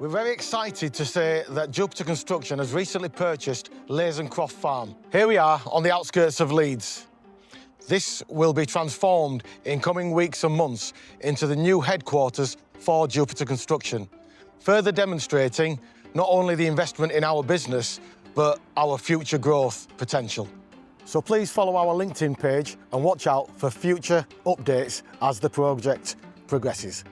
We're very excited to say that Jupiter Construction has recently purchased Lazencroft Farm. Here we are on the outskirts of Leeds. This will be transformed in coming weeks and months into the new headquarters for Jupiter Construction, further demonstrating not only the investment in our business, but our future growth potential. So please follow our LinkedIn page and watch out for future updates as the project progresses.